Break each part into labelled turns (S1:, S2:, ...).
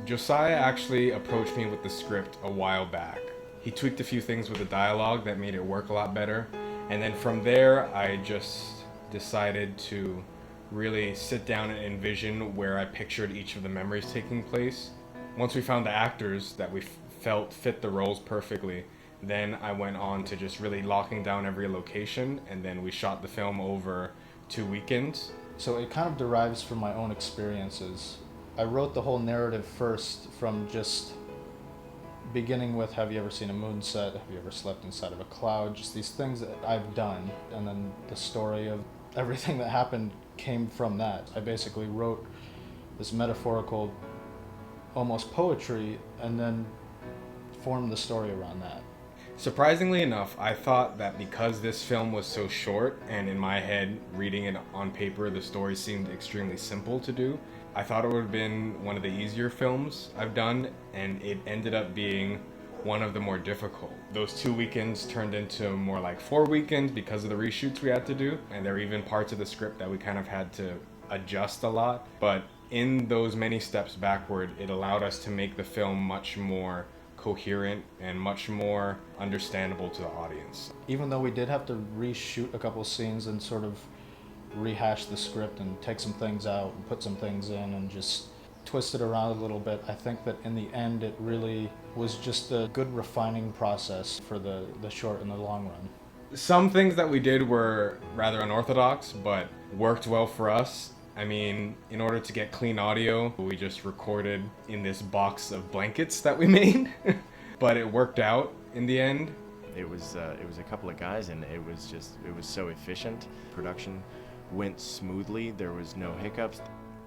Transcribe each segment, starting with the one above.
S1: Josiah actually approached me with the script a while back. He tweaked a few things with the dialogue that made it work a lot better. And then from there, I just decided to really sit down and envision where I pictured each of the memories taking place. Once we found the actors that we felt fit the roles perfectly, then I went on to just really locking down every location, and then we shot the film over 2 weekends.
S2: So it kind of derives from my own experiences. I wrote the whole narrative first from just beginning with, have you ever seen a moonset? Have you ever slept inside of a cloud? Just these things that I've done. And then the story of everything that happened came from that. I basically wrote this metaphorical, almost poetry, and then formed the story around that.
S1: Surprisingly enough, I thought that because this film was so short, and in my head, reading it on paper, the story seemed extremely simple to do, I thought it would have been one of the easier films I've done, and it ended up being one of the more difficult. Those 2 weekends turned into more like 4 weekends because of the reshoots we had to do, and there were even parts of the script that we kind of had to adjust a lot. But in those many steps backward, it allowed us to make the film much more coherent and much more understandable to the audience.
S2: Even though we did have to reshoot a couple scenes and sort of rehash the script and take some things out and put some things in and just twist it around a little bit, I think that in the end it really was just a good refining process for the short and the long run.
S1: Some things that we did were rather unorthodox, but worked well for us. I mean, in order to get clean audio, we just recorded in this box of blankets that we made, but it worked out in the end.
S3: It was a couple of guys, and it was so efficient. Production went smoothly. There was no hiccups.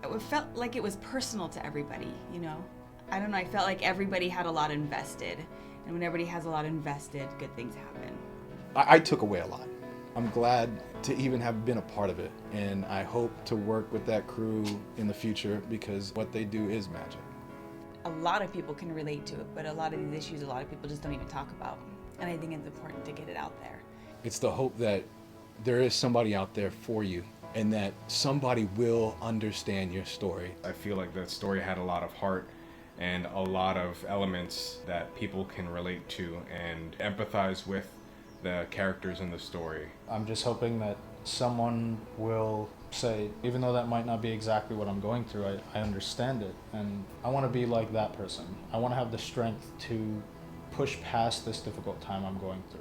S4: It felt like it was personal to everybody, you know? I don't know, I felt like everybody had a lot invested, and when everybody has a lot invested, good things happen.
S5: I took away a lot. I'm glad to even have been a part of it, and I hope to work with that crew in the future because what they do is magic.
S4: A lot of people can relate to it, but a lot of these issues a lot of people just don't even talk about, and I think it's important to get it out there.
S5: It's the hope that there is somebody out there for you and that somebody will understand your story.
S1: I feel like that story had a lot of heart and a lot of elements that people can relate to and empathize with the characters in the story.
S2: I'm just hoping that someone will say, even though that might not be exactly what I'm going through, I understand it, and I want to be like that person. I want to have the strength to push past this difficult time I'm going through.